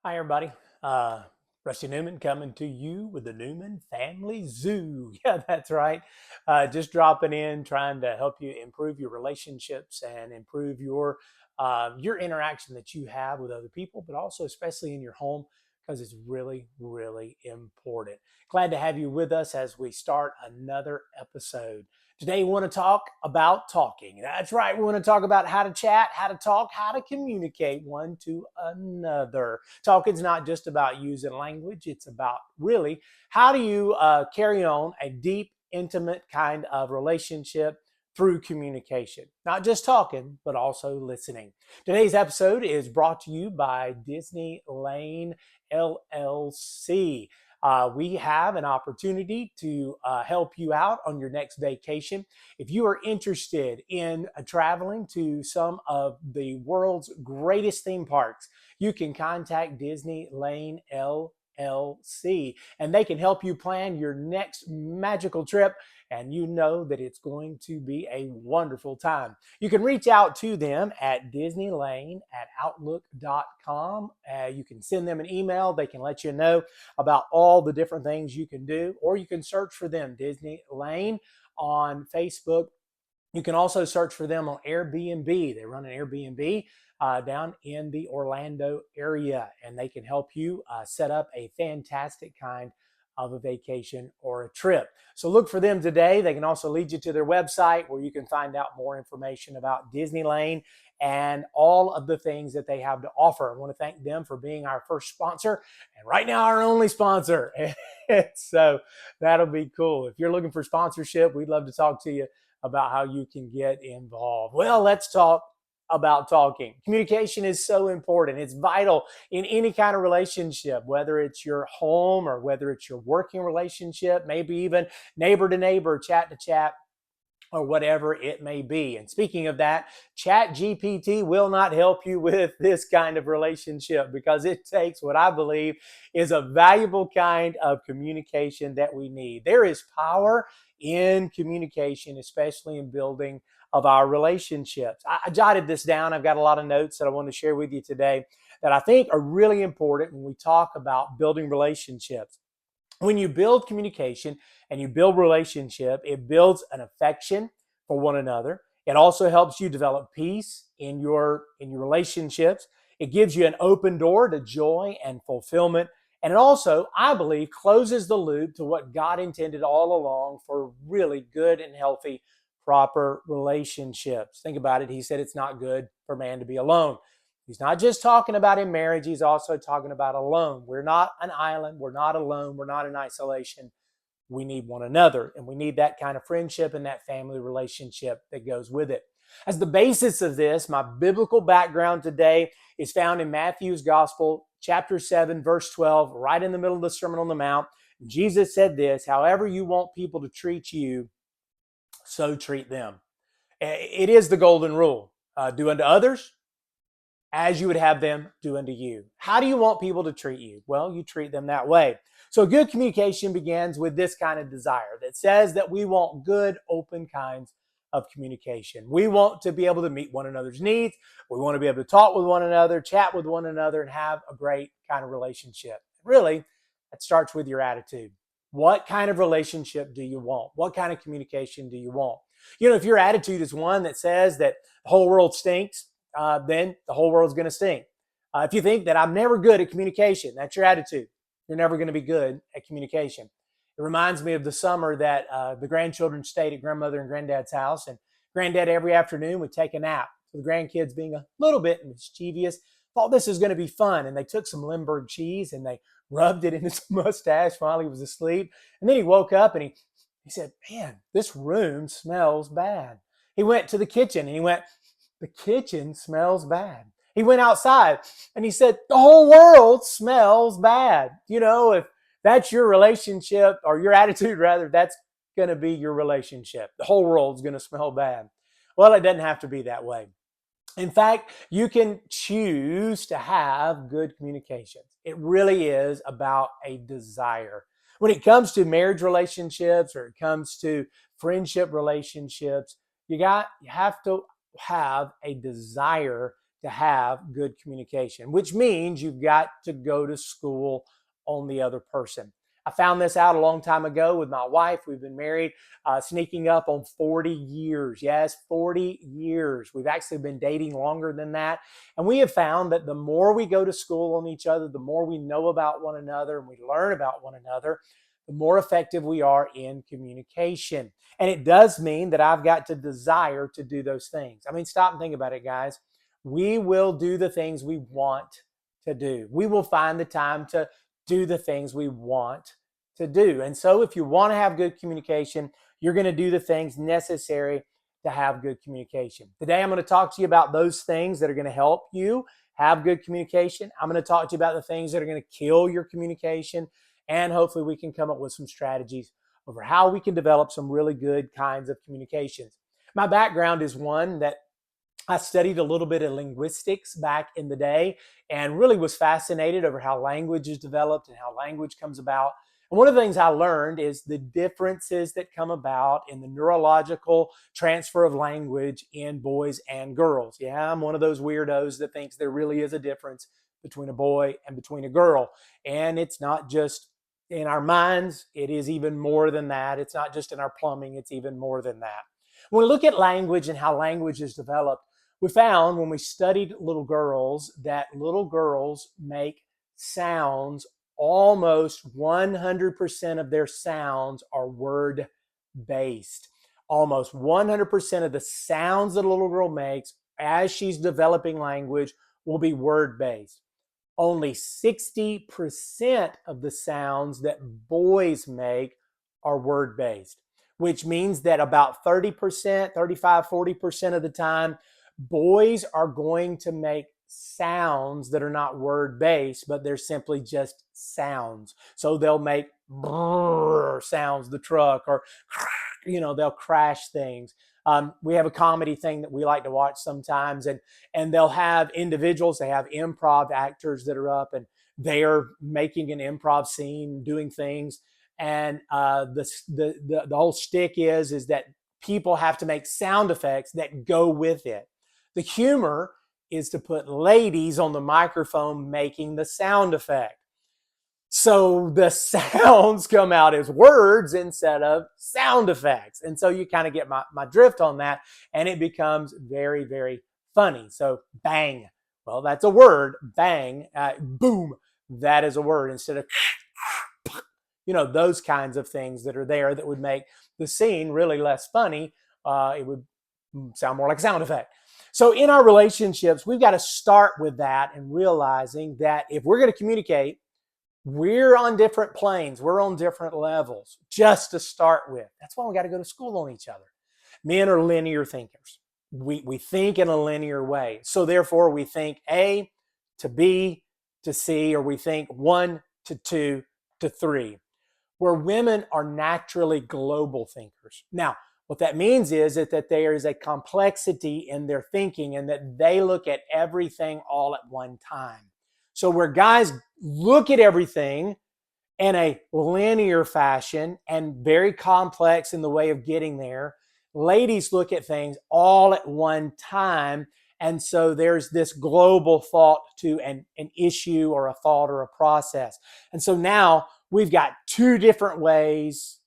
Hi, everybody. Rusty Newman coming to you with the Newman Family Zoo. Yeah, that's right. Just dropping in, trying to help you improve your relationships and improve your interaction that you have with other people, but also especially in your home because it's really, really important. Glad to have you with us as we start another episode. Today, we want to talk about talking. That's right. We want to talk about how to chat, how to talk, how to communicate one to another. Talking's not just about using language, it's about really how do you carry on a deep, intimate kind of relationship through communication. Not just talking, but also listening. Today's episode is brought to you by Disneylane LLC. We have an opportunity to help you out on your next vacation. If you are interested in traveling to some of the world's greatest theme parks, you can contact Disneylane LLC and they can help you plan your next magical trip. And you know that it's going to be a wonderful time. You can reach out to them at disneylane@outlook.com. You can send them an email. They can let you know about all the different things you can do, or you can search for them, Disneylane, on Facebook. You can also search for them on Airbnb. They run an Airbnb down in the Orlando area, and they can help you set up a fantastic kind of a vacation or a trip. So look for them today. They can also lead you to their website where you can find out more information about Disneylane and all of the things that they have to offer. I want to thank them for being our first sponsor and right now our only sponsor. So that'll be cool. If you're looking for sponsorship, we'd love to talk to you about how you can get involved. Well, let's talk about talking. Communication is so important. It's vital in any kind of relationship, whether it's your home or whether it's your working relationship, maybe even neighbor to neighbor, chat to chat, or whatever it may be. And speaking of that, Chat GPT will not help you with this kind of relationship because it takes what I believe is a valuable kind of communication that we need. There is power in communication, especially in building of our relationships. I jotted this down. I've got a lot of notes that I want to share with you today that I think are really important when we talk about building relationships. When you build communication and you build relationship, it builds an affection for one another. It also helps you develop peace in your relationships. It gives you an open door to joy and fulfillment. And it also, I believe, closes the loop to what God intended all along for really good and healthy, proper relationships. Think about it. He said it's not good for man to be alone. He's not just talking about in marriage, he's also talking about alone. We're not an island, we're not alone, we're not in isolation. We need one another, and we need that kind of friendship and that family relationship that goes with it. As the basis of this, my biblical background today is found in Matthew's Gospel, chapter 7, verse 12, right in the middle of the Sermon on the Mount. Jesus said this: however you want people to treat you, so treat them. It is the golden rule. Do unto others as you would have them do unto you. How do you want people to treat you? Well, you treat them that way. So good communication begins with this kind of desire that says that we want good, open kinds of communication. We want to be able to meet one another's needs. We want to be able to talk with one another, chat with one another, and have a great kind of relationship. Really, that starts with your attitude. What kind of relationship do you want? What kind of communication do you want? If your attitude is one that says that the whole world stinks, then the whole world's going to stink. If you think that I'm never good at communication, that's your attitude. You're never going to be good at communication. It reminds me of the summer that the grandchildren stayed at grandmother and granddad's house, and granddad every afternoon would take a nap. So the grandkids, being a little bit mischievous, thought this was going to be fun, and they took some Limburg cheese and they rubbed it in his mustache while he was asleep. And then he woke up and he said, "Man, this room smells bad." He went to the kitchen and he went, "The kitchen smells bad." He went outside and he said, "The whole world smells bad." If that's your relationship or your attitude, rather, that's going to be your relationship. The whole world's going to smell bad. Well, it doesn't have to be that way. In fact, you can choose to have good communications. It really is about a desire. When it comes to marriage relationships or it comes to friendship relationships, you have to have a desire to have good communication, which means you've got to go to school on the other person. I found this out a long time ago with my wife. We've been married, sneaking up on 40 years. Yes, 40 years. We've actually been dating longer than that. And we have found that the more we go to school on each other, the more we know about one another and we learn about one another, the more effective we are in communication. And it does mean that I've got to desire to do those things. I mean, stop and think about it, guys. We will do the things we want to do. We will find the time to do the things we want to do. And so if you want to have good communication, you're going to do the things necessary to have good communication. Today, I'm going to talk to you about those things that are going to help you have good communication. I'm going to talk to you about the things that are going to kill your communication. And hopefully we can come up with some strategies over how we can develop some really good kinds of communications. My background is one that I studied a little bit of linguistics back in the day and really was fascinated over how language is developed and how language comes about. And one of the things I learned is the differences that come about in the neurological transfer of language in boys and girls. Yeah, I'm one of those weirdos that thinks there really is a difference between a boy and between a girl. And it's not just in our minds, it is even more than that. It's not just in our plumbing, it's even more than that. When we look at language and how language is developed, we found when we studied little girls that little girls make sounds, almost 100% of their sounds are word based. Almost 100% of the sounds that a little girl makes as she's developing language will be word based. Only 60% of the sounds that boys make are word based, which means that about 30%, 35, 40% of the time, boys are going to make sounds that are not word based, but they're simply just sounds. So they'll make brrr sounds, the truck, or they'll crash things. We have a comedy thing that we like to watch sometimes, and they'll have individuals, they have improv actors that are up and they're making an improv scene, doing things. And the whole shtick is that people have to make sound effects that go with it. The humor is to put ladies on the microphone making the sound effect. So the sounds come out as words instead of sound effects. And so you kind of get my drift on that, and it becomes very, very funny. So bang, well, that's a word. Bang, boom, that is a word instead of, those kinds of things that are there that would make the scene really less funny. It would sound more like a sound effect. So in our relationships, we've got to start with that and realizing that if we're going to communicate, we're on different planes. We're on different levels just to start with. That's why we got to go to school on each other. Men are linear thinkers. We think in a linear way. So therefore we think A to B to C, or we think 1 to 2 to 3. Where women are naturally global thinkers. Now, what that means is that there is a complexity in their thinking and that they look at everything all at one time. So where guys look at everything in a linear fashion and very complex in the way of getting there, ladies look at things all at one time. And so there's this global thought to an issue or a thought or a process. And so now we've got two different ways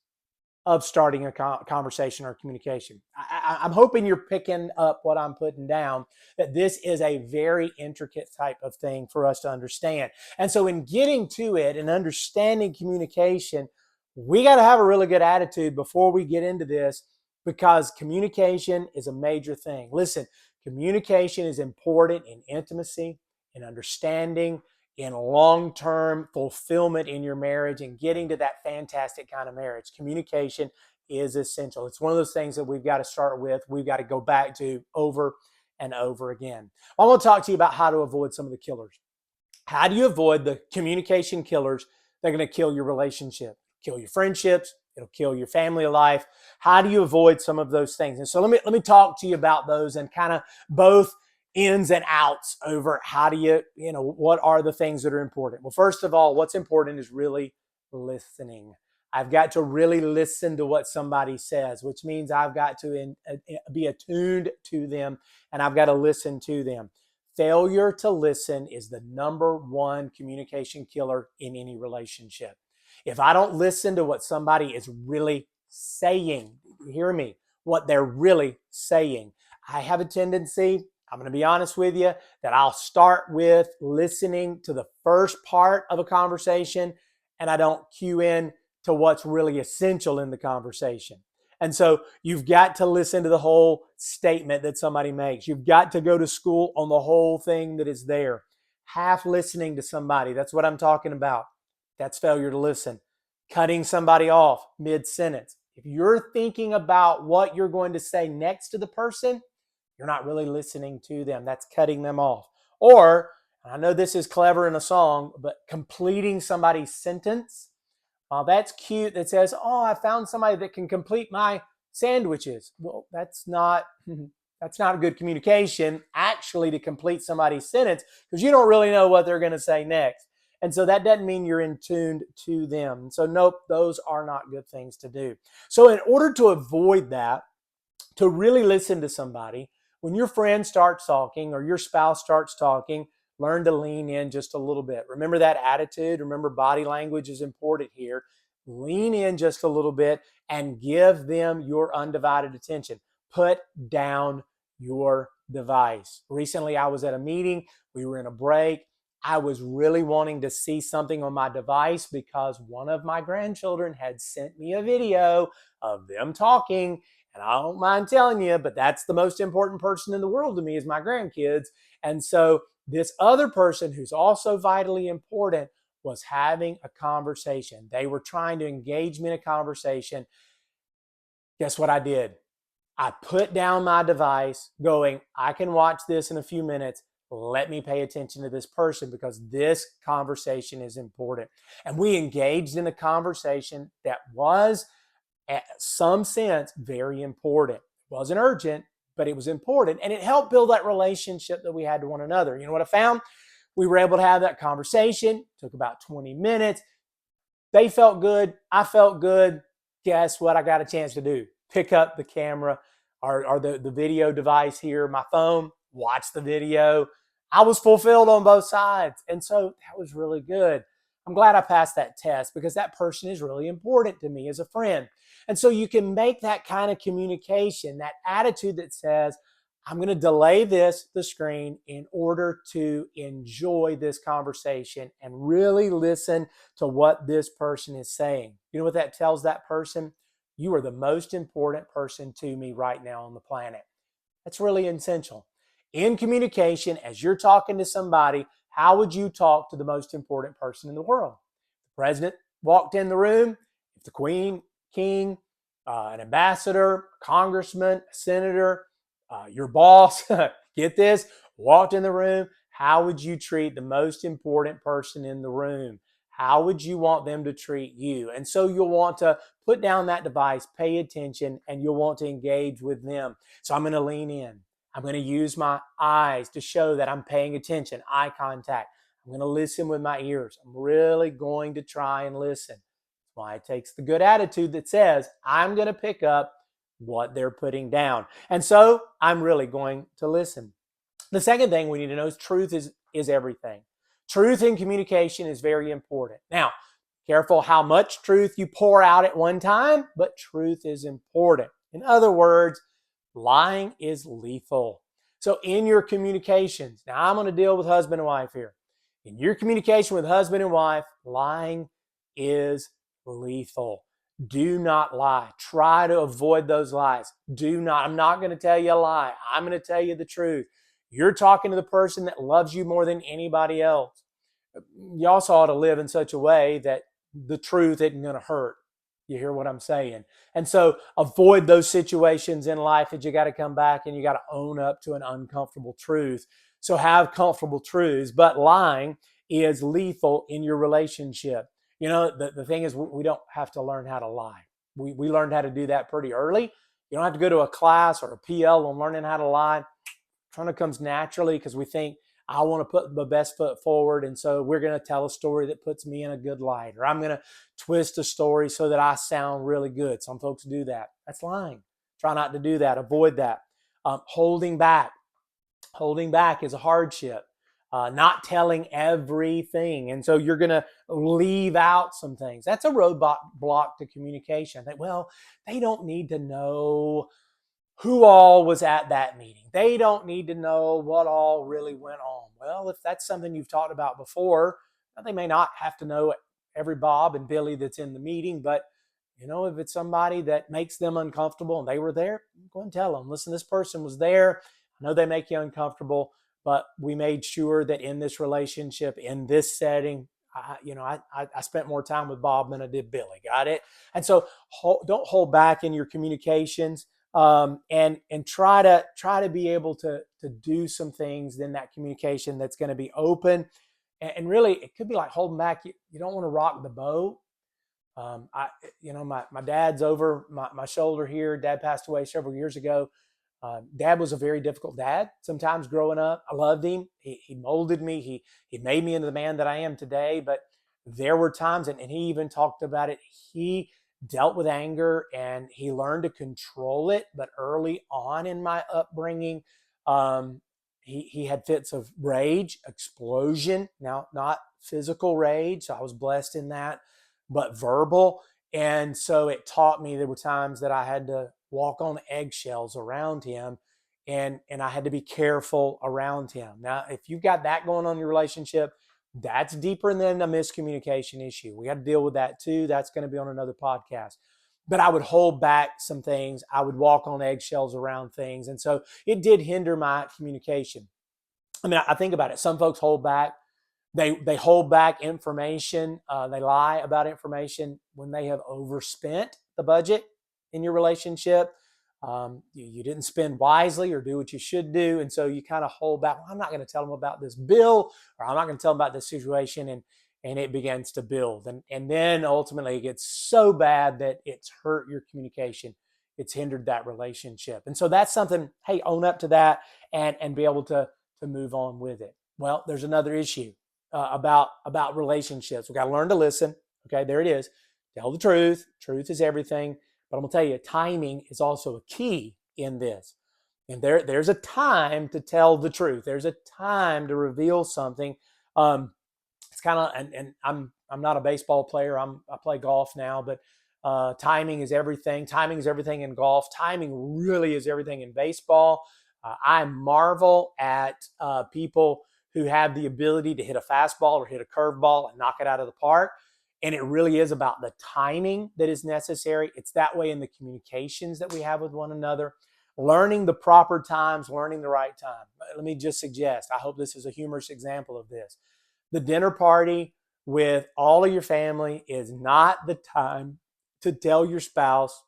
of starting a conversation or communication. I'm hoping you're picking up what I'm putting down, that this is a very intricate type of thing for us to understand. And so in getting to it and understanding communication, we got to have a really good attitude before we get into this, because communication is a major thing. Listen, communication is important in intimacy, in understanding, in long-term fulfillment in your marriage and getting to that fantastic kind of marriage. Communication is essential. It's one of those things that we've got to start with. We've got to go back to over and over again. I want to talk to you about how to avoid some of the killers. How do you avoid the communication killers that are going to kill your relationship, kill your friendships, it'll kill your family life? How do you avoid some of those things? And so let me talk to you about those and kind of both ins and outs over how do you what are the things that are important. Well, first of all, what's important is really listening. I've got to really listen to what somebody says, which means I've got to be attuned to them and I've got to listen to them. Failure to listen is the number one communication killer in any relationship. If I don't listen to what somebody is really saying, hear me, what they're really saying, I have a tendency, I'm going to be honest with you, that I'll start with listening to the first part of a conversation and I don't cue in to what's really essential in the conversation. And so you've got to listen to the whole statement that somebody makes. You've got to go to school on the whole thing that is there. Half listening to somebody, that's what I'm talking about. That's failure to listen. Cutting somebody off mid-sentence. If you're thinking about what you're going to say next to the person, you're not really listening to them. That's cutting them off. Or, I know this is clever in a song, but completing somebody's sentence. That's cute. That says, "Oh, I found somebody that can complete my sandwiches." Well, that's not a good communication, actually, to complete somebody's sentence, because you don't really know what they're going to say next. And so that doesn't mean you're in tuned to them. So nope, those are not good things to do. So in order to avoid that, to really listen to somebody, when your friend starts talking or your spouse starts talking, learn to lean in just a little bit. Remember that attitude. Remember, body language is important here. Lean in just a little bit and give them your undivided attention. Put down your device. Recently, I was at a meeting. We were in a break. I was really wanting to see something on my device because one of my grandchildren had sent me a video of them talking. And I don't mind telling you, but that's the most important person in the world to me is my grandkids. And so this other person who's also vitally important was having a conversation. They were trying to engage me in a conversation. Guess what I did? I put down my device going, I can watch this in a few minutes. Let me pay attention to this person because this conversation is important. And we engaged in a conversation that was, at some sense, very important. It wasn't urgent, but it was important. And it helped build that relationship that we had to one another. You know what I found? We were able to have that conversation. It took about 20 minutes. They felt good. I felt good. Guess what I got a chance to do? Pick up the camera or the video device here, my phone, watch the video. I was fulfilled on both sides. And so that was really good. I'm glad I passed that test because that person is really important to me as a friend. And so you can make that kind of communication, that attitude that says, I'm going to delay the screen, in order to enjoy this conversation and really listen to what this person is saying. You know what that tells that person? You are the most important person to me right now on the planet. That's really essential. In communication, as you're talking to somebody, how would you talk to the most important person in the world? The president walked in the room, if the queen, king, an ambassador, a congressman, a senator, your boss, get this, walked in the room, how would you treat the most important person in the room? How would you want them to treat you? And so you'll want to put down that device, pay attention, and you'll want to engage with them. So I'm going to lean in. I'm going to use my eyes to show that I'm paying attention, eye contact. I'm going to listen with my ears. I'm really going to try and listen. That's why it takes the good attitude that says, I'm going to pick up what they're putting down. And so I'm really going to listen. The second thing we need to know is truth is everything. Truth in communication is very important. Now, careful how much truth you pour out at one time, but truth is important. In other words, lying is lethal. So in your communications, now I'm going to deal with husband and wife here. In your communication with husband and wife, lying is lethal. Do not lie. Try to avoid those lies. I'm not going to tell you a lie. I'm going to tell you the truth. You're talking to the person that loves you more than anybody else. You also ought to live in such a way that the truth isn't going to hurt. You hear what I'm saying? And so avoid those situations in life that you got to come back and you got to own up to an uncomfortable truth. So have comfortable truths, but lying is lethal in your relationship. You know, the thing is, we don't have to learn how to lie. We learned how to do that pretty early. You don't have to go to a class or a PL on learning how to lie. It kind of comes naturally because we think, I want to put the best foot forward, and so we're going to tell a story that puts me in a good light, or I'm going to twist a story so that I sound really good. Some folks do that. That's lying. Try not to do that. Avoid that. Holding back. Holding back is a hardship. Not telling everything. And so you're going to leave out some things. That's a roadblock block to communication. I think, well, they don't need to know who all was at that meeting. They don't need to know what all really went on. Well, if that's something you've talked about before, they may not have to know every Bob and Billy that's in the meeting, but if it's somebody that makes them uncomfortable and they were there, go and tell them, listen, this person was there. I know they make you uncomfortable, but we made sure that in this relationship, in this setting, I spent more time with Bob than I did Billy. Got it? And so don't hold back in your communications, and try to be able to do some things in that communication that's going to be open. And really, it could be like holding back. You don't want to rock the boat. My dad's over my shoulder here. Dad passed away several years ago. Dad was a very difficult dad. Sometimes growing up, I loved him. He molded me. He made me into the man that I am today. But there were times, and he even talked about it. He dealt with anger and he learned to control it. But early on in my upbringing, he had fits of rage, explosion. Now, not physical rage. So I was blessed in that, but verbal. And so it taught me there were times that I had to walk on eggshells around him, and I had to be careful around him. Now, if you've got that going on in your relationship, that's deeper than a miscommunication issue. We got to deal with that too. That's going to be on another podcast. But I would hold back some things. I would walk on eggshells around things. And so it did hinder my communication. I mean, I think about it. Some folks hold back. They hold back information. They lie about information when they have overspent the budget in your relationship. You didn't spend wisely or do what you should do. And so you kind of hold back. Well, I'm not going to tell them about this bill, or I'm not going to tell them about this situation. And it begins to build. And then ultimately it gets so bad that it's hurt your communication. It's hindered that relationship. And so that's something, hey, own up to that and be able to move on with it. Well, there's another issue about relationships. We got to learn to listen. Okay, there it is. Tell the truth. Truth is everything. But I'm going to tell you, timing is also a key in this. And there's a time to tell the truth. There's a time to reveal something. It's kind of, and I'm not a baseball player. I play golf now, but timing is everything. Timing is everything in golf. Timing really is everything in baseball. I marvel at people who have the ability to hit a fastball or hit a curveball and knock it out of the park. And it really is about the timing that is necessary. It's that way in the communications that we have with one another. Learning the proper times, learning the right time. Let me just suggest, I hope this is a humorous example of this. The dinner party with all of your family is not the time to tell your spouse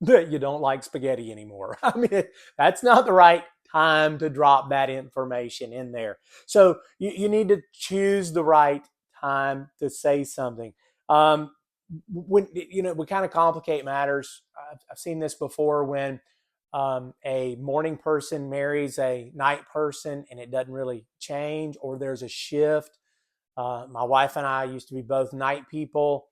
that you don't like spaghetti anymore. I mean, that's not the right time to drop that information in there. So you need to choose the right time to say something. When we kind of complicate matters. I've seen this before when a morning person marries a night person and it doesn't really change, or there's a shift. My wife and I used to be both night people,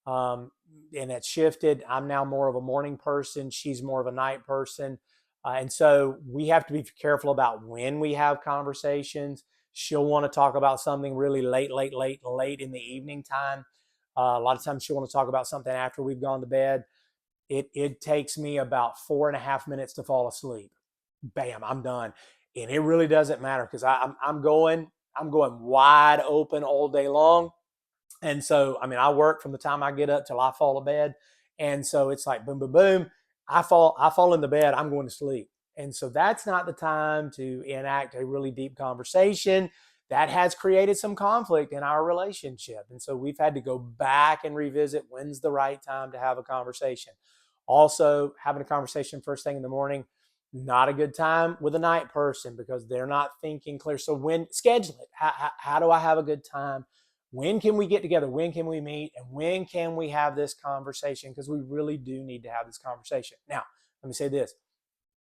and it shifted. I'm now more of a morning person. She's more of a night person. And so we have to be careful about when we have conversations. She'll want to talk about something really late in the evening time. A lot of times she'll want to talk about something after we've gone to bed. It takes me about 4.5 minutes to fall asleep. Bam, I'm done. And it really doesn't matter because I'm going wide open all day long. And so, I mean, I work from the time I get up till I fall to bed. And so it's like boom, boom, boom. I fall into bed, I'm going to sleep. And so that's not the time to enact a really deep conversation. That has created some conflict in our relationship. And so we've had to go back and revisit when's the right time to have a conversation. Also, having a conversation first thing in the morning, not a good time with a night person because they're not thinking clear. So when schedule it, how do I have a good time? When can we get together? When can we meet? And when can we have this conversation? Because we really do need to have this conversation. Now, let me say this.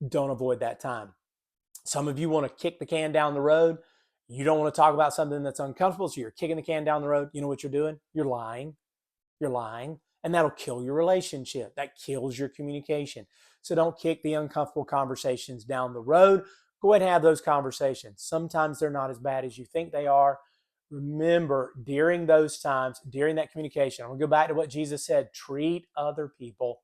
Don't avoid that time. Some of you want to kick the can down the road. You don't want to talk about something that's uncomfortable, so you're kicking the can down the road. You know what you're doing? You're lying. You're lying. And that'll kill your relationship. That kills your communication. So don't kick the uncomfortable conversations down the road. Go ahead and have those conversations. Sometimes they're not as bad as you think they are. Remember, during those times, during that communication, I'm going to go back to what Jesus said: treat other people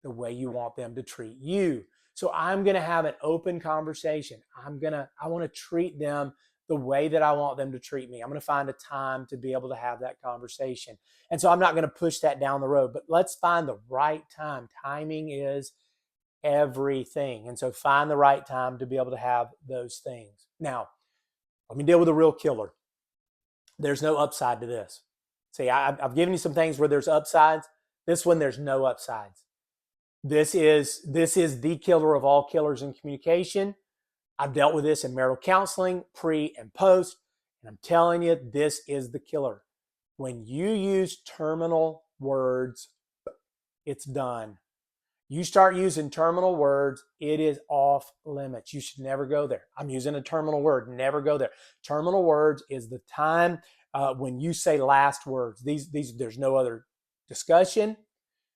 the way you want them to treat you. So I'm going to have an open conversation. I want to treat them the way that I want them to treat me. I'm going to find a time to be able to have that conversation. And so I'm not going to push that down the road, but let's find the right time. Timing is everything. And so find the right time to be able to have those things. Now, let me deal with a real killer. There's no upside to this. See, I've given you some things where there's upsides. This one, there's no upsides. This is the killer of all killers in communication. I've dealt with this in marital counseling, pre and post, and I'm telling you, this is the killer. When you use terminal words, it's done. You start using terminal words, it is off limits. You should never go there. I'm using a terminal word, never go there. Terminal words is the time when you say last words. These there's no other discussion.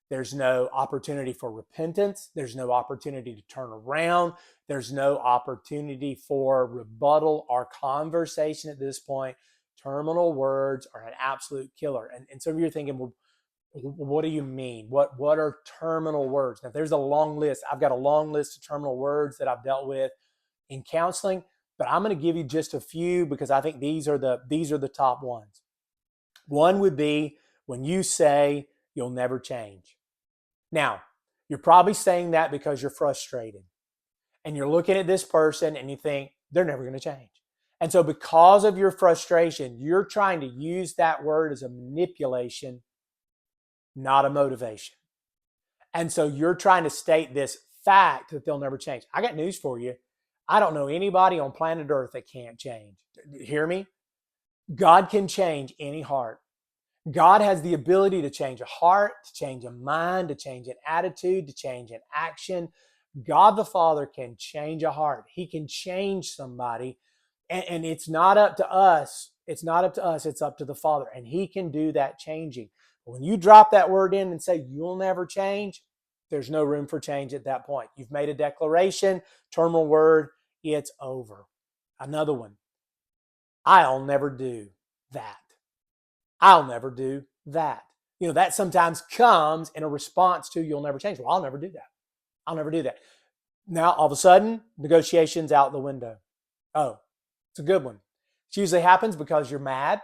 There's no opportunity for repentance. There's no opportunity to turn around. There's no opportunity for rebuttal or conversation at this point. Terminal words are an absolute killer. And some of you are thinking, well, what do you mean? What are terminal words? Now, there's a long list. I've got a long list of terminal words that I've dealt with in counseling, but I'm going to give you just a few because I think these are the top ones. One would be when you say you'll never change. Now, you're probably saying that because you're frustrated and you're looking at this person and you think they're never going to change. And so because of your frustration, you're trying to use that word as a manipulation, not a motivation. And so you're trying to state this fact that they'll never change. I got news for you. I don't know anybody on planet Earth that can't change. Hear me? God can change any heart. God has the ability to change a heart, to change a mind, to change an attitude, to change an action. God the Father can change a heart. He can change somebody. And it's not up to us. It's not up to us. It's up to the Father. And He can do that changing. When you drop that word in and say, you'll never change, there's no room for change at that point. You've made a declaration, terminal word, it's over. Another one, I'll never do that. I'll never do that. You know, that sometimes comes in a response to you'll never change. Well, I'll never do that. I'll never do that. Now, all of a sudden, negotiations out the window. Oh, it's a good one. This usually happens because you're mad.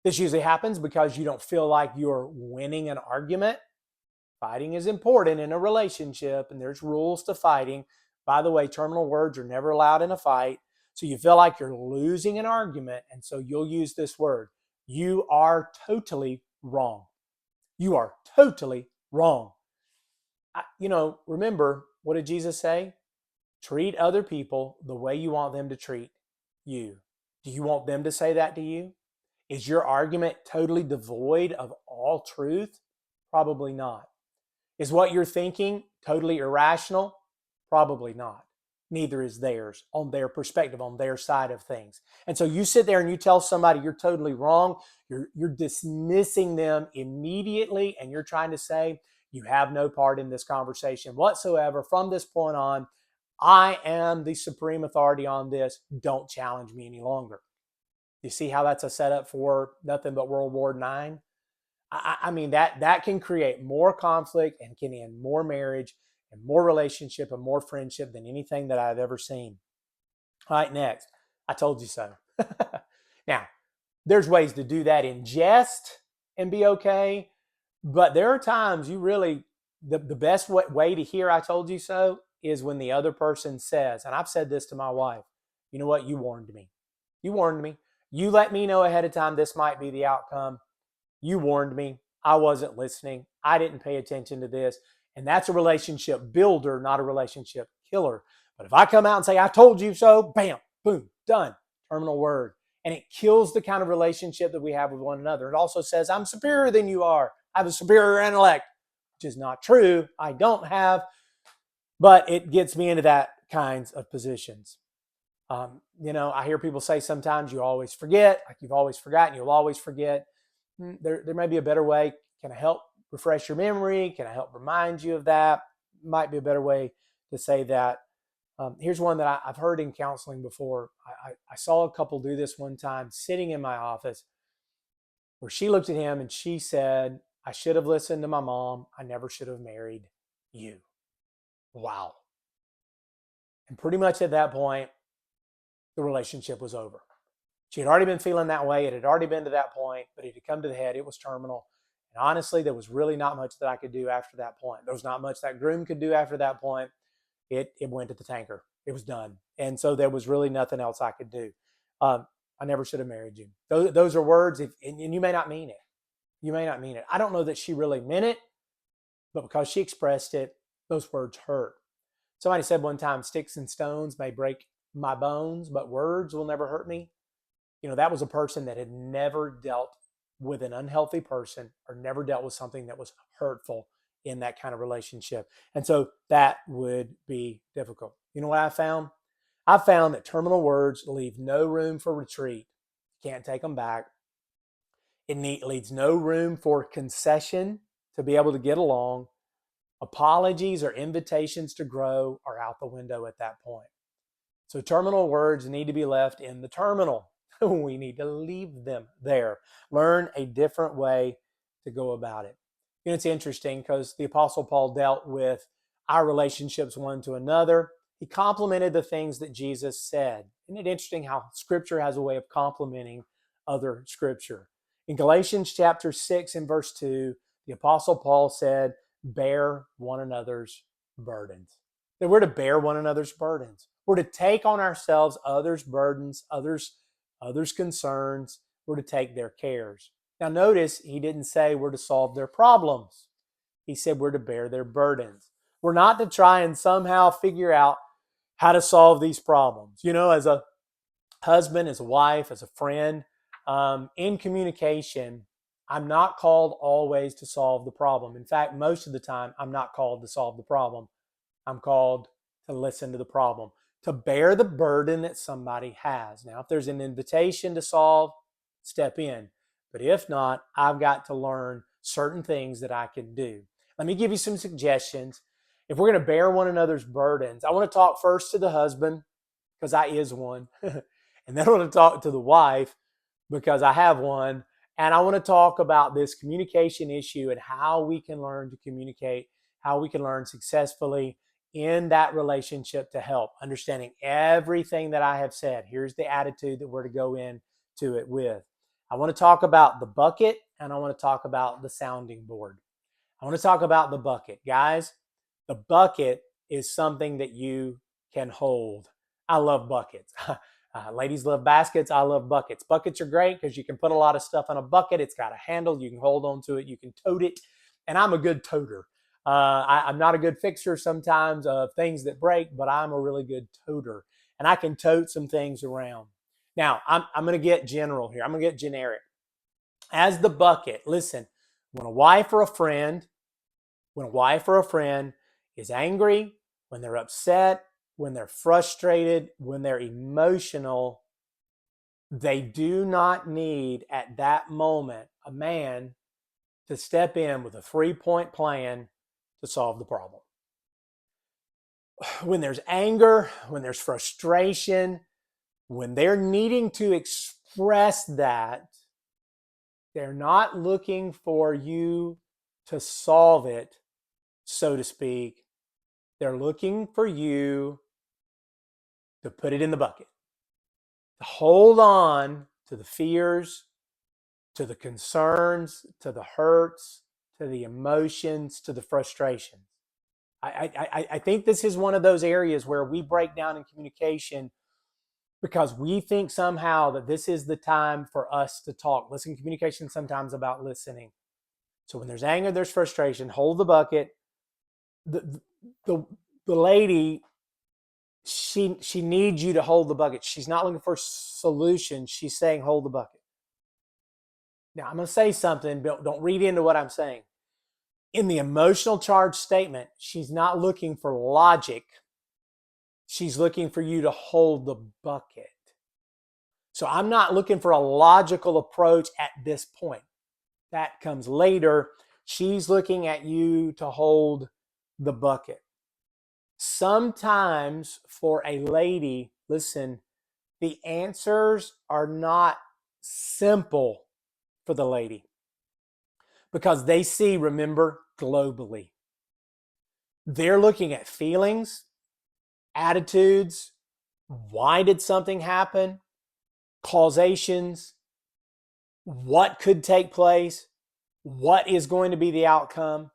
This usually happens because you don't feel like you're winning an argument. Fighting is important in a relationship, and there's rules to fighting. By the way, terminal words are never allowed in a fight. So you feel like you're losing an argument, and so you'll use this word. You are totally wrong. You are totally wrong. Remember, what did Jesus say? Treat other people the way you want them to treat you. Do you want them to say that to you? Is your argument totally devoid of all truth? Probably not. Is what you're thinking totally irrational? Probably not. Neither is theirs on their perspective, on their side of things. And so you sit there and you tell somebody you're totally wrong. You're dismissing them immediately, and you're trying to say you have no part in this conversation whatsoever. From this point on, I am the supreme authority on this. Don't challenge me any longer. You see how that's a setup for nothing but World War IX? I mean, that can create more conflict and can end more marriage and more relationship and more friendship than anything that I've ever seen. All right, next. I told you so. Now, there's ways to do that in jest and be okay, but there are times you really, the best way to hear I told you so is when the other person says, and I've said this to my wife, you know what? You warned me. You warned me. You let me know ahead of time this might be the outcome. You warned me. I wasn't listening. I didn't pay attention to this. And that's a relationship builder, not a relationship killer. But if I come out and say, I told you so, bam, boom, done. Terminal word. And it kills the kind of relationship that we have with one another. It also says, I'm superior than you are. I have a superior intellect, which is not true. I don't have. But it gets me into that kinds of positions. I hear people say sometimes you always forget, like you've always forgotten, you'll always forget. There may be a better way. Can I help refresh your memory? Can I help remind you of that? Might be a better way to say that. Here's one that I've heard in counseling before. I saw a couple do this one time sitting in my office where she looked at him and she said, I should have listened to my mom. I never should have married you. Wow. And pretty much at that point, the relationship was over. She had already been feeling that way. It had already been to that point, but it had come to the head. It was terminal. And honestly, there was really not much that I could do after that point. There was not much that groom could do after that point. It went to the tanker. It was done. And so there was really nothing else I could do. I never should have married you. Those are words, and you may not mean it. You may not mean it. I don't know that she really meant it, but because she expressed it, those words hurt. Somebody said one time, sticks and stones may break my bones, but words will never hurt me. That was a person that had never dealt with an unhealthy person or never dealt with something that was hurtful in that kind of relationship. And so that would be difficult. You know what I found? I found that terminal words leave no room for retreat. You can't take them back. It leaves no room for concession to be able to get along. Apologies or invitations to grow are out the window at that point. So terminal words need to be left in the terminal. We need to leave them there. Learn a different way to go about it. It's interesting because the Apostle Paul dealt with our relationships one to another. He complimented the things that Jesus said. Isn't it interesting how Scripture has a way of complimenting other Scripture? In Galatians chapter 6 and verse 2, the Apostle Paul said, bear one another's burdens. That we're to bear one another's burdens. We're to take on ourselves others' burdens, others' concerns. We're to take their cares. Now notice he didn't say we're to solve their problems. He said we're to bear their burdens. We're not to try and somehow figure out how to solve these problems. As a husband, as a wife, as a friend, in communication, I'm not called always to solve the problem. In fact, most of the time, I'm not called to solve the problem. I'm called to listen to the problem, to bear the burden that somebody has. Now, if there's an invitation to solve, step in. But if not, I've got to learn certain things that I can do. Let me give you some suggestions. If we're going to bear one another's burdens, I want to talk first to the husband, because I is one. And then I want to talk to the wife, because I have one. And I want to talk about this communication issue and how we can learn to communicate, how we can learn successfully in that relationship to help. Understanding everything that I have said. Here's the attitude that we're to go into it with. I want to talk about the bucket, and I want to talk about the sounding board. I want to talk about the bucket. Guys, the bucket is something that you can hold. I love buckets. Ladies love baskets. I love buckets. Buckets are great because you can put a lot of stuff in a bucket. It's got a handle. You can hold on to it. You can tote it. And I'm a good toter. I'm not a good fixer sometimes of things that break, but I'm a really good toter. And I can tote some things around. Now, I'm going to get general here. I'm going to get generic. As the bucket, listen, when a wife or a friend is angry, when they're upset, when they're frustrated, when they're emotional, they do not need at that moment a man to step in with a 3-point plan to solve the problem. When there's anger, when there's frustration, when they're needing to express that, they're not looking for you to solve it, so to speak. They're looking for you to put it in the bucket, to hold on to the fears, to the concerns, to the hurts, to the emotions, to the frustrations. I think this is one of those areas where we break down in communication because we think somehow that this is the time for us to talk. Listen, communication sometimes about listening. So when there's anger, there's frustration, hold the bucket. The lady, she needs you to hold the bucket. She's not looking for solutions. She's saying hold the bucket. Now, I'm going to say something, but don't read into what I'm saying. In the emotional charge statement, she's not looking for logic. She's looking for you to hold the bucket. So I'm not looking for a logical approach at this point. That comes later. She's looking at you to hold the bucket. Sometimes for a lady, listen, the answers are not simple for the lady because they see, remember, globally. They're looking at feelings, attitudes, why did something happen, causations, what could take place, what is going to be the outcome,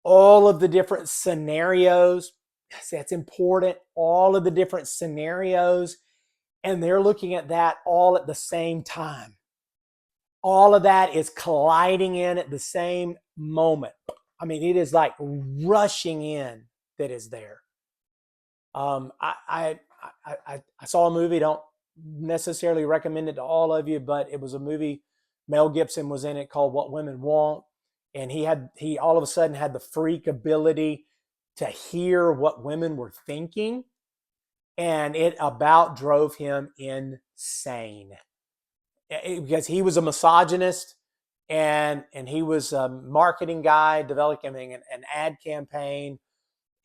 all of the different scenarios. Yes, that's important. All of the different scenarios. And they're looking at that all at the same time. All of that is colliding in at the same moment. I mean, it is like rushing in that is there. I saw a movie. Don't necessarily recommend it to all of you, but it was a movie. Mel Gibson was in it called "What Women Want," and he all of a sudden had the freak ability to hear what women were thinking, and it about drove him insane because he was a misogynist and he was a marketing guy developing an ad campaign.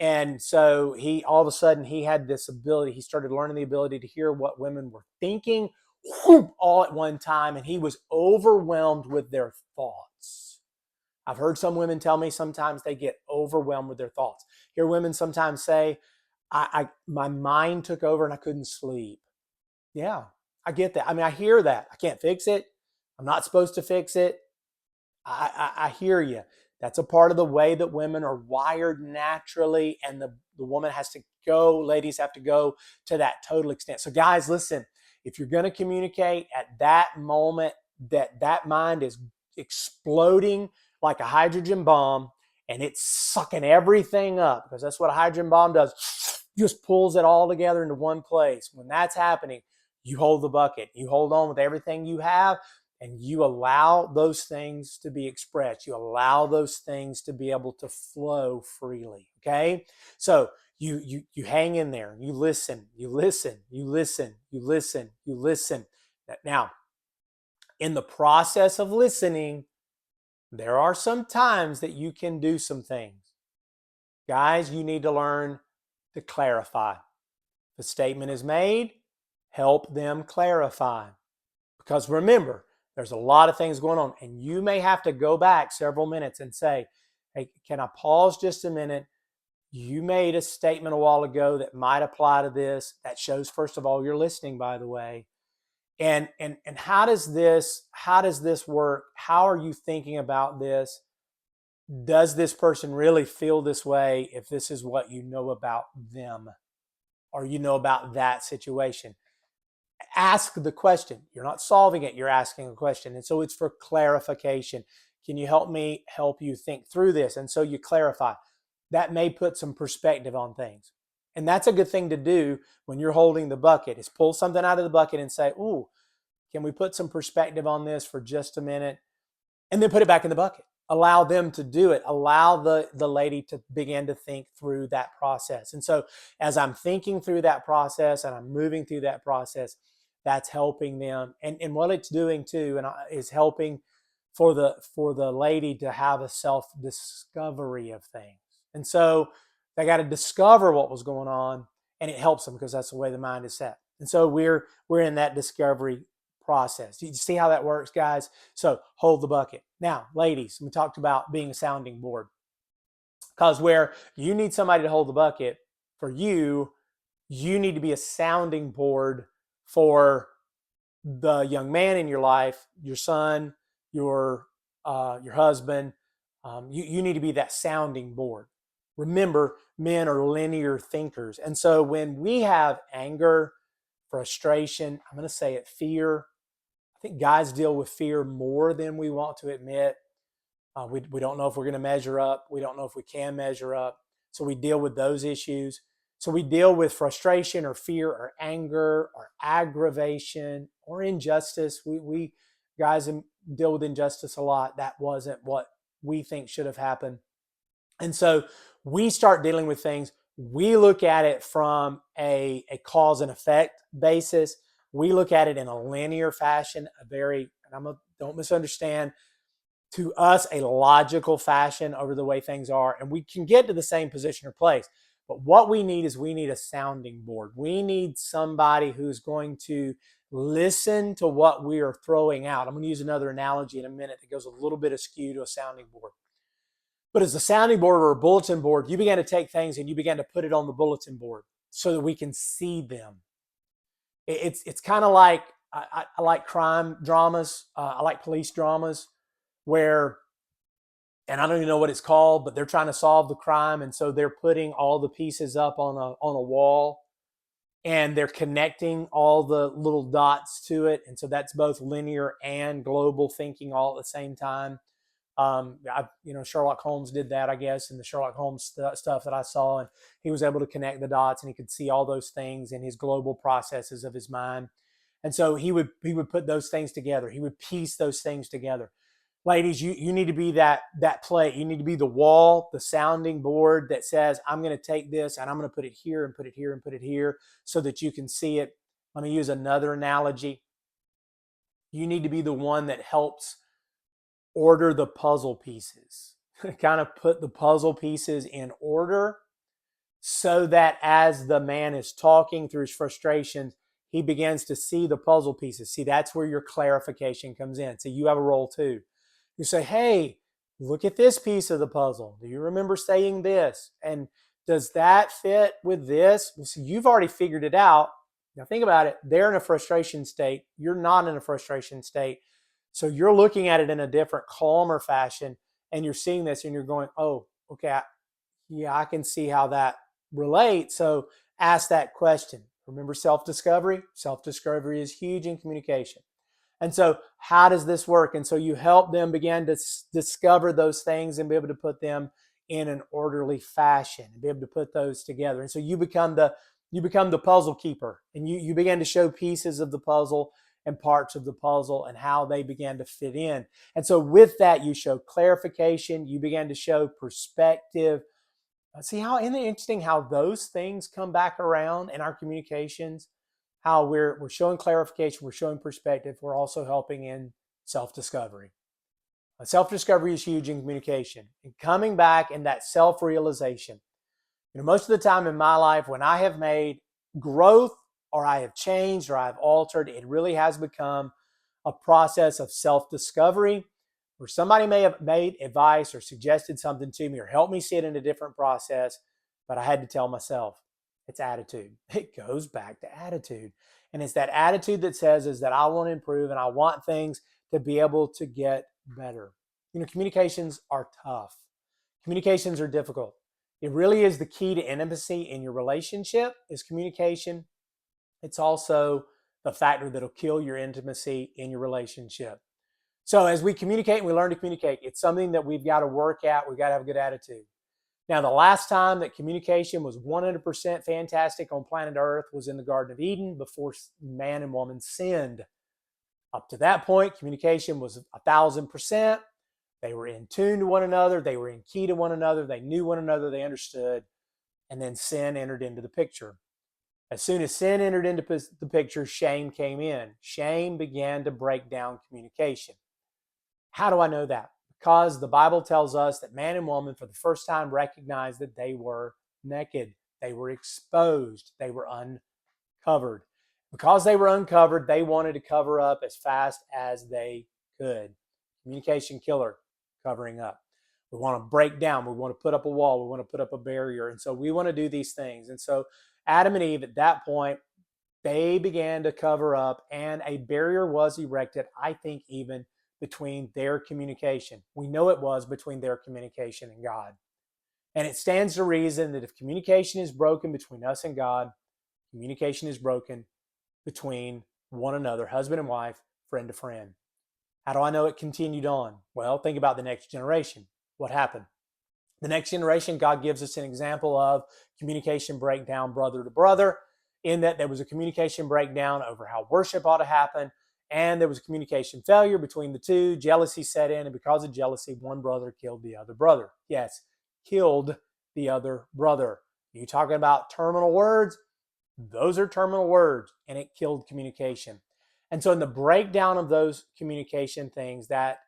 And so he all of a sudden he had this ability. He started learning the ability to hear what women were thinking all at one time, and he was overwhelmed with their thoughts. I've heard some women tell me sometimes they get overwhelmed with their thoughts. Hear women sometimes say, my mind took over and I couldn't sleep. Yeah, I get that. I mean, I hear that. I can't fix it. I'm not supposed to fix it. I hear you. That's a part of the way that women are wired naturally, and the woman has to go, ladies have to go to that total extent. So, guys, listen, if you're going to communicate at that moment that mind is exploding like a hydrogen bomb and it's sucking everything up, because that's what a hydrogen bomb does, just pulls it all together into one place. When that's happening, you hold the bucket, you hold on with everything you have, and you allow those things to be expressed. You allow those things to be able to flow freely. Okay. So you hang in there, you listen, you listen, you listen, you listen, you listen. Now, in the process of listening, there are some times that you can do some things. Guys, you need to learn to clarify. The statement is made, help them clarify. Because remember, there's a lot of things going on, and you may have to go back several minutes and say, hey, can I pause just a minute? You made a statement a while ago that might apply to this. That shows, first of all, you're listening, by the way. And how does this work? How are you thinking about this? Does this person really feel this way if this is what you know about them or you know about that situation? Ask the question. You're not solving it, you're asking a question. And so it's for clarification. Can you help me help you think through this? And so you clarify. That may put some perspective on things. And that's a good thing to do when you're holding the bucket, is pull something out of the bucket and say, ooh, can we put some perspective on this for just a minute? And then put it back in the bucket. Allow them to do it. Allow the lady to begin to think through that process. And so as I'm thinking through that process and I'm moving through that process, that's helping them. And what it's doing too is helping for the lady to have a self-discovery of things. And so they got to discover what was going on, and it helps them because that's the way the mind is set. And so we're in that discovery process. You see how that works, guys? So hold the bucket. Now, ladies, we talked about being a sounding board, because where you need somebody to hold the bucket for you, you need to be a sounding board for the young man in your life, your son, your husband. You need to be that sounding board. Remember, men are linear thinkers. And so when we have anger, frustration, I'm going to say it, fear, I think guys deal with fear more than we want to admit. We don't know if we're going to measure up. We don't know if we can measure up. So we deal with those issues. So we deal with frustration or fear or anger or aggravation or injustice. We guys deal with injustice a lot. That wasn't what we think should have happened. And so we start dealing with things. We look at it from a cause and effect basis. We look at it in a linear fashion, don't misunderstand, to us, a logical fashion over the way things are. And we can get to the same position or place. But what we need is we need a sounding board. We need somebody who's going to listen to what we are throwing out. I'm going to use another analogy in a minute that goes a little bit askew to a sounding board. But as a sounding board or a bulletin board, you began to take things and you began to put it on the bulletin board so that we can see them. It's kind of like I like crime dramas. I like police dramas where, and I don't even know what it's called, but they're trying to solve the crime, and so they're putting all the pieces up on a wall, and they're connecting all the little dots to it, and so that's both linear and global thinking all at the same time. Sherlock Holmes did that, I guess, in the Sherlock Holmes stuff that I saw, and he was able to connect the dots, and he could see all those things in his global processes of his mind. And so he would put those things together. He would piece those things together. Ladies, you need to be that plate. You need to be the wall, the sounding board that says, I'm going to take this and I'm going to put it here and put it here and put it here so that you can see it. Let me use another analogy. You need to be the one that helps order the puzzle pieces, kind of put the puzzle pieces in order so that as the man is talking through his frustrations, he begins to see the puzzle pieces. See, that's where your clarification comes in. So you have a role too. You say, hey, look at this piece of the puzzle. Do you remember saying this? And does that fit with this? So you've already figured it out. Now think about it. They're in a frustration state. You're not in a frustration state. So you're looking at it in a different, calmer fashion, and you're seeing this and you're going, oh, okay, I can see how that relates. So ask that question. Remember self-discovery? Self-discovery is huge in communication. And so how does this work? And so you help them begin to discover those things and be able to put them in an orderly fashion and be able to put those together. And so you become the puzzle keeper, and you begin to show pieces of the puzzle and parts of the puzzle and how they began to fit in. And so with that, you show clarification, you began to show perspective. See how, isn't it interesting how those things come back around in our communications? How we're showing clarification, we're showing perspective, we're also helping in self-discovery. Self-discovery is huge in communication. And coming back in that self-realization. Most of the time in my life when I have made growth or I have changed or I have altered, it really has become a process of self-discovery where somebody may have made advice or suggested something to me or helped me see it in a different process, but I had to tell myself, it's attitude. It goes back to attitude. And it's that attitude that says is that I want to improve and I want things to be able to get better. Communications are tough. Communications are difficult. It really is the key to intimacy in your relationship is communication. It's also the factor that'll kill your intimacy in your relationship. So as we communicate and we learn to communicate, it's something that we've got to work at. We've got to have a good attitude. Now, the last time that communication was 100% fantastic on planet Earth was in the Garden of Eden before man and woman sinned. Up to that point, communication was 1,000%. They were in tune to one another. They were in key to one another. They knew one another. They understood. And then sin entered into the picture. As soon as sin entered into the picture, shame came in. Shame began to break down communication. How do I know that? Because the Bible tells us that man and woman for the first time recognized that they were naked. They were exposed. They were uncovered. Because they were uncovered, they wanted to cover up as fast as they could. Communication killer, covering up. We want to break down. We want to put up a wall. We want to put up a barrier. And so we want to do these things. And so Adam and Eve at that point, they began to cover up and a barrier was erected, I think even between their communication. We know it was between their communication and God. And it stands to reason that if communication is broken between us and God, communication is broken between one another, husband and wife, friend to friend. How do I know it continued on? Well, think about the next generation. What happened? The next generation, God gives us an example of communication breakdown brother to brother, in that there was a communication breakdown over how worship ought to happen, and there was a communication failure between the two. Jealousy set in, and because of jealousy, one brother killed the other brother. Yes, killed the other brother. You talking about terminal words? Those are terminal words, and it killed communication. And so in the breakdown of those communication things, that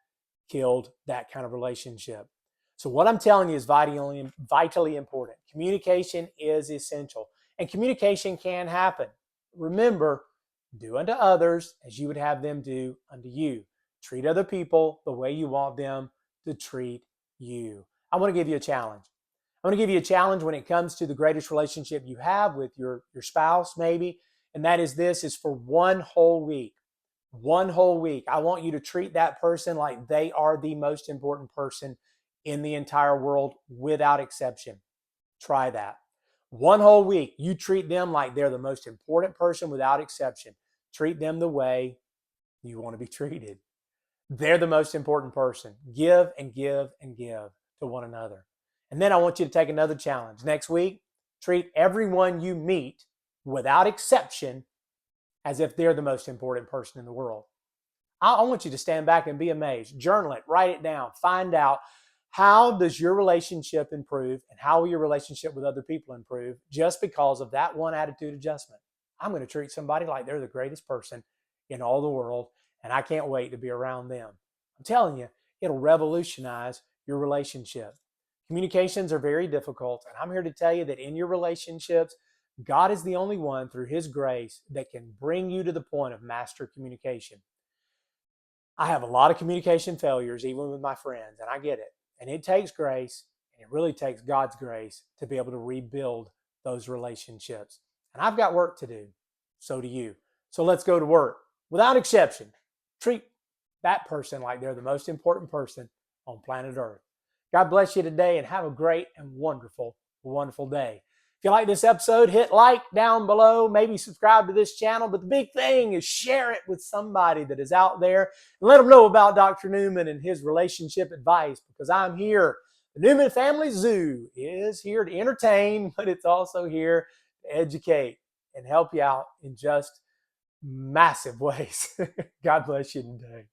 killed that kind of relationship. So what I'm telling you is vitally important. Communication is essential, and communication can happen. Remember, do unto others as you would have them do unto you. Treat other people the way you want them to treat you. I want to give you a challenge. I want to give you a challenge when it comes to the greatest relationship you have with your spouse, maybe, and that is this: is for one whole week. One whole week, I want you to treat that person like they are the most important person in the entire world without exception. Try that. One whole week, you treat them like they're the most important person without exception. Treat them the way you want to be treated. They're the most important person. Give and give and give to one another. And then I want you to take another challenge. Next week, treat everyone you meet without exception as if they're the most important person in the world. I want you to stand back and be amazed. Journal it, write it down, find out how does your relationship improve and how will your relationship with other people improve just because of that one attitude adjustment. I'm going to treat somebody like they're the greatest person in all the world, and I can't wait to be around them. I'm telling you, it'll revolutionize your relationship. Communications are very difficult, and I'm here to tell you that in your relationships, God is the only one through His grace that can bring you to the point of master communication. I have a lot of communication failures, even with my friends, and I get it. And it takes grace, and it really takes God's grace to be able to rebuild those relationships. And I've got work to do. So do you. So let's go to work. Without exception, treat that person like they're the most important person on planet Earth. God bless you today and have a great and wonderful, wonderful day. If you like this episode, hit like down below, maybe subscribe to this channel. But the big thing is share it with somebody that is out there and let them know about Dr. Newman and his relationship advice, because I'm here. The Newman Family Zoo is here to entertain, but it's also here to educate and help you out in just massive ways. God bless you today.